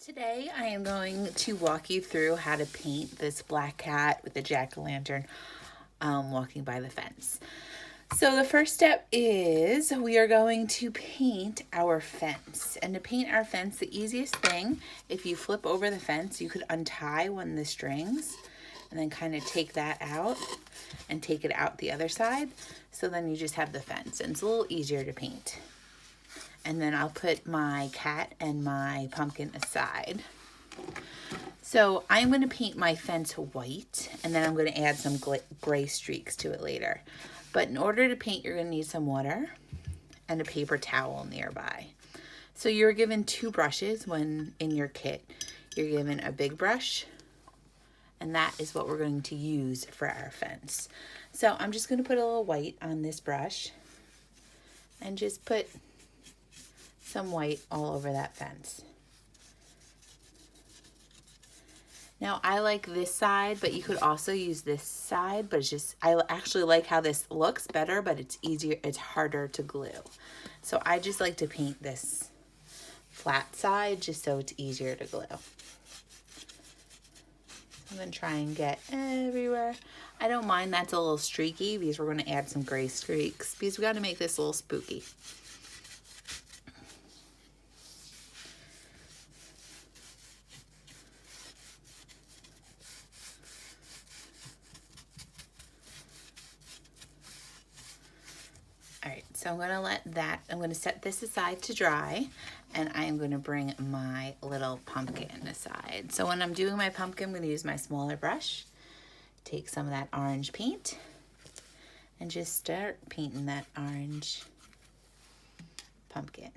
Today I am going to walk you through how to paint this black cat with a jack-o'-lantern walking by the fence. So the first step is we are going to paint our fence. And to paint our fence, the easiest thing, if you flip over the fence, you could untie one of the strings and then kind of take that out and take it out the other side. So then you just have the fence, and it's a little easier to paint. And then I'll put my cat and my pumpkin aside. So I'm going to paint my fence white, and then I'm going to add some gray streaks to it later. But in order to paint, you're going to need some water and a paper towel nearby. So you're given 2 brushes when in your kit. You're given a big brush, and that is what we're going to use for our fence. So I'm just going to put a little white on this brush and just put some white all over that fence. Now I like this side, but you could also use this side, but I actually like how this looks better, but it's harder to glue. So I just like to paint this flat side just so it's easier to glue. I'm gonna try and get everywhere. I don't mind that's a little streaky because we're gonna add some gray streaks because we gotta make this a little spooky. All right, so I'm going to set this aside to dry, and I'm going to bring my little pumpkin aside. So when I'm doing my pumpkin, I'm going to use my smaller brush, take some of that orange paint, and just start painting that orange pumpkin.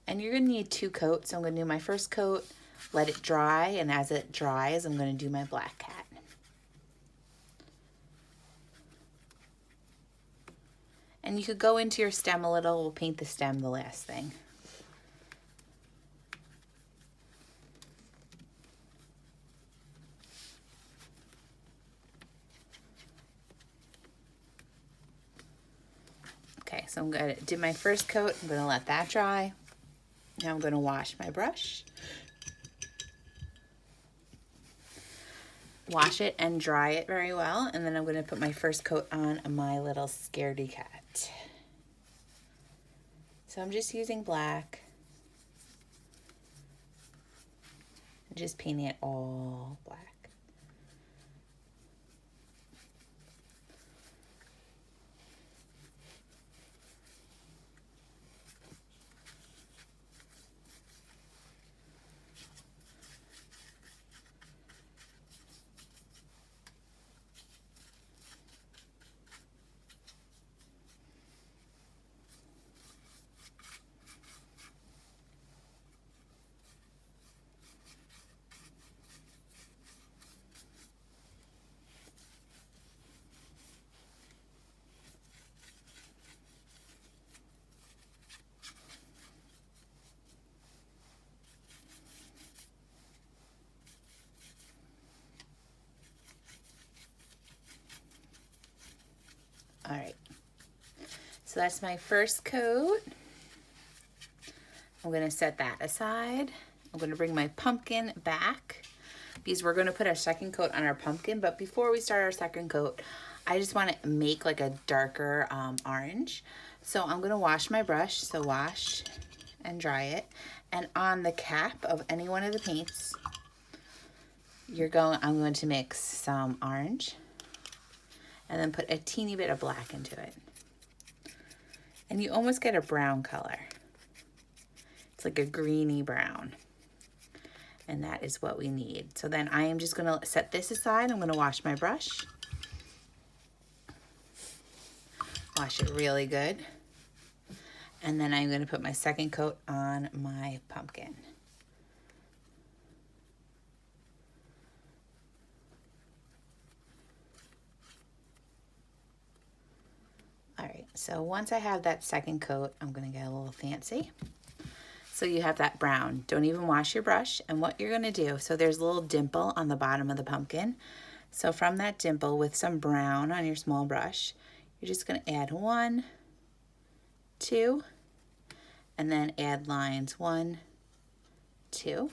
And you're going to need 2 coats. So I'm going to do my first coat, let it dry, and as it dries, I'm going to do my black cat. And you could go into your stem a little. We'll paint the stem the last thing. Okay, so I'm going to do my first coat. I'm going to let that dry. Now I'm going to wash my brush. Wash it and dry it very well. And then I'm going to put my first coat on my little scaredy cat. So I'm just using black. Just painting it all black. All right, so that's my first coat. I'm gonna set that aside. I'm gonna bring my pumpkin back because we're gonna put our second coat on our pumpkin, but before we start our second coat, I just wanna make like a darker orange. So I'm gonna wash my brush, so wash and dry it. And on the cap of any one of the paints, I'm going to mix some orange and then put a teeny bit of black into it. And you almost get a brown color. It's like a greeny brown. And that is what we need. So then I am just gonna set this aside. I'm gonna wash my brush. Wash it really good. And then I'm gonna put my second coat on my pumpkin. All right, so once I have that second coat, I'm gonna get a little fancy. So you have that brown. Don't even wash your brush. And what you're gonna do, so there's a little dimple on the bottom of the pumpkin. So from that dimple with some brown on your small brush, you're just gonna add 1, 2, and then add lines 1, 2.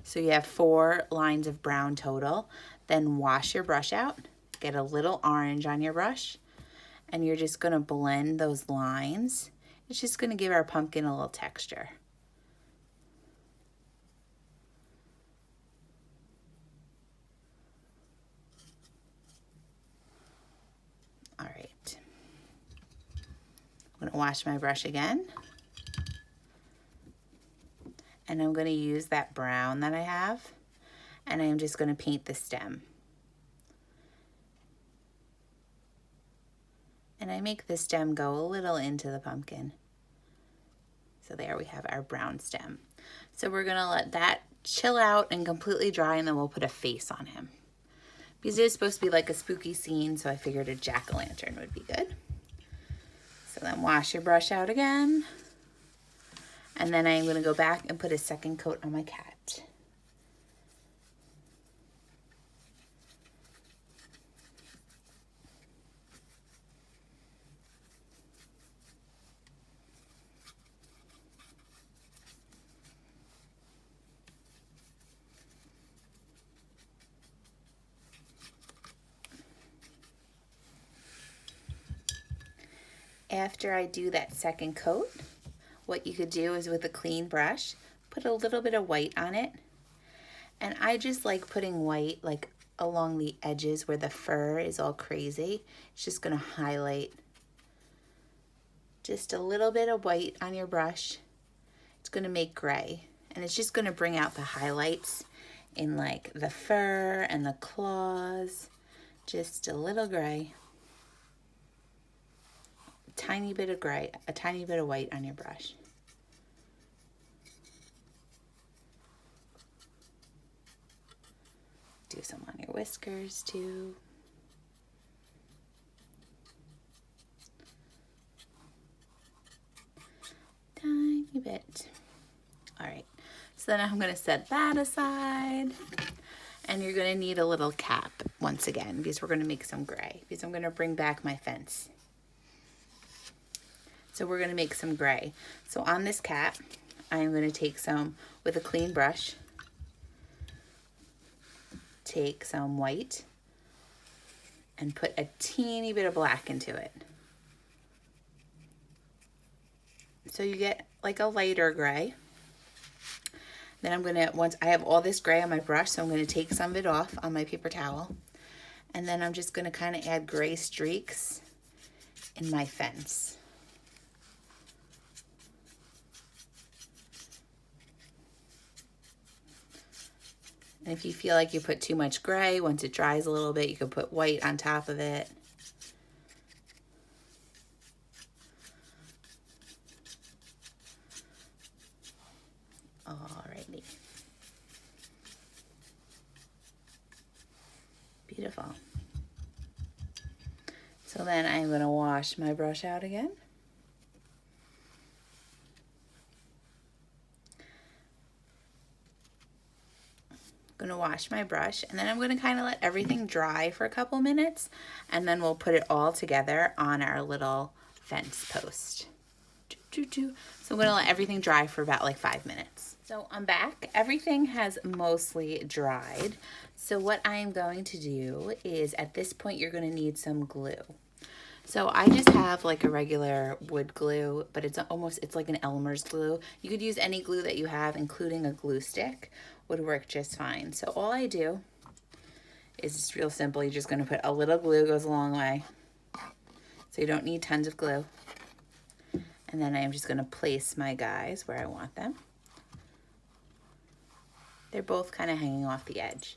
So you have 4 lines of brown total. Then wash your brush out, get a little orange on your brush, and you're just gonna blend those lines. It's just gonna give our pumpkin a little texture. All right. I'm gonna wash my brush again. And I'm gonna use that brown that I have, and I am just gonna paint the stem. And I make the stem go a little into the pumpkin. So there we have our brown stem. So we're gonna let that chill out and completely dry, and then we'll put a face on him. Because it is supposed to be like a spooky scene, so I figured a jack-o'-lantern would be good. So then wash your brush out again. And then I'm gonna go back and put a second coat on my cat. After I do that second coat, what you could do is with a clean brush, put a little bit of white on it. And I just like putting white like along the edges where the fur is all crazy. It's just gonna highlight just a little bit of white on your brush. It's gonna make gray, and it's just gonna bring out the highlights in like the fur and the claws. Just a little gray. Tiny bit of gray, a tiny bit of white on your brush. Do some on your whiskers too. Tiny bit. All right, so then I'm gonna set that aside. And you're gonna need a little cap once again, because we're gonna make some gray, because I'm gonna bring back my fence. So we're gonna make some gray. So on this cap, I'm gonna take some with a clean brush, take some white, and put a teeny bit of black into it. So you get like a lighter gray. Then I'm gonna, once I have all this gray on my brush, so I'm gonna take some of it off on my paper towel. And then I'm just gonna kind of add gray streaks in my fence. And if you feel like you put too much gray, once it dries a little bit, you can put white on top of it. Alrighty. Beautiful. So then I'm going to wash my brush out again. Going to wash my brush, and then I'm going to kind of let everything dry for a couple minutes, and then we'll put it all together on our little fence post. So I'm going to let everything dry for about like 5 minutes. So I'm back. Everything has mostly dried. So what I am going to do is, at this point, you're going to need some glue. So I just have like a regular wood glue, but it's like an Elmer's glue. You could use any glue that you have, including a glue stick, would work just fine. So all I do is just real simple. You're just going to put a little glue, goes a long way. So you don't need tons of glue. And then I'm just going to place my guys where I want them. They're both kind of hanging off the edge.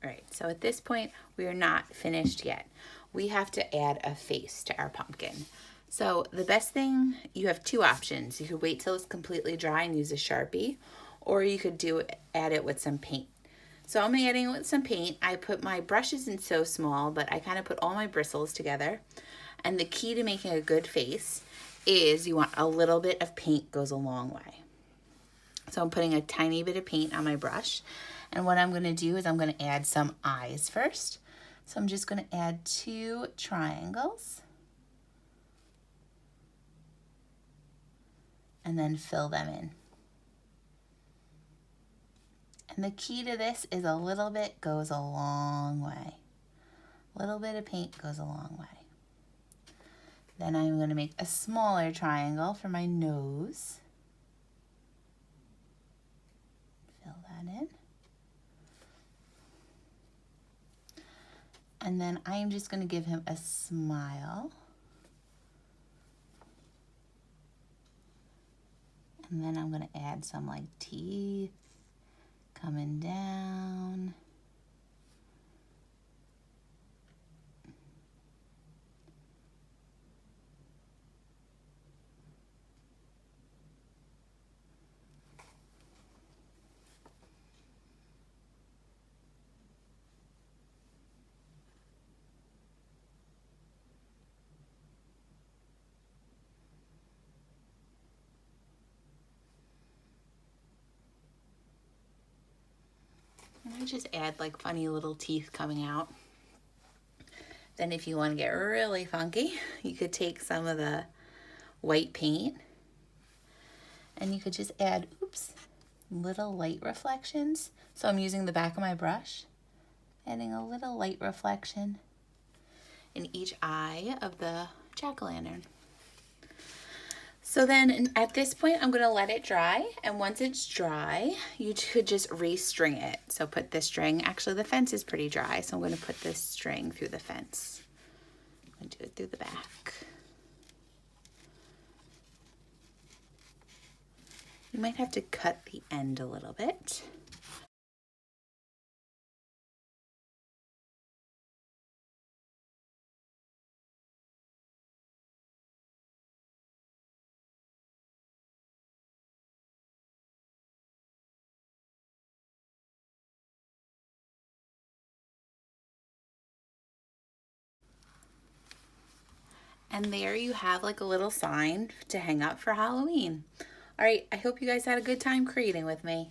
All right, so at this point, we are not finished yet. We have to add a face to our pumpkin. So the best thing, you have 2 options. You could wait till it's completely dry and use a Sharpie, or you could add it with some paint. So I'm adding it with some paint. I put my brush isn't so small, but I kind of put all my bristles together. And the key to making a good face is you want a little bit of paint, goes a long way. So I'm putting a tiny bit of paint on my brush. And what I'm going to do is I'm going to add some eyes first. So I'm just going to add 2 triangles and then fill them in. And the key to this is a little bit goes a long way. A little bit of paint goes a long way. Then I'm going to make a smaller triangle for my nose. Fill that in. And then I'm just going to give him a smile. And then I'm going to add some like teeth coming down. I just add like funny little teeth coming out. Then if you want to get really funky, you could take some of the white paint and you could just add, little light reflections. So I'm using the back of my brush, adding a little light reflection in each eye of the jack-o'-lantern. So then at this point, I'm going to let it dry. And once it's dry, you could just restring it. So put the string, actually the fence is pretty dry, so I'm going to put this string through the fence. I'm going to do it through the back. You might have to cut the end a little bit. And there you have like a little sign to hang up for Halloween. All right, I hope you guys had a good time creating with me.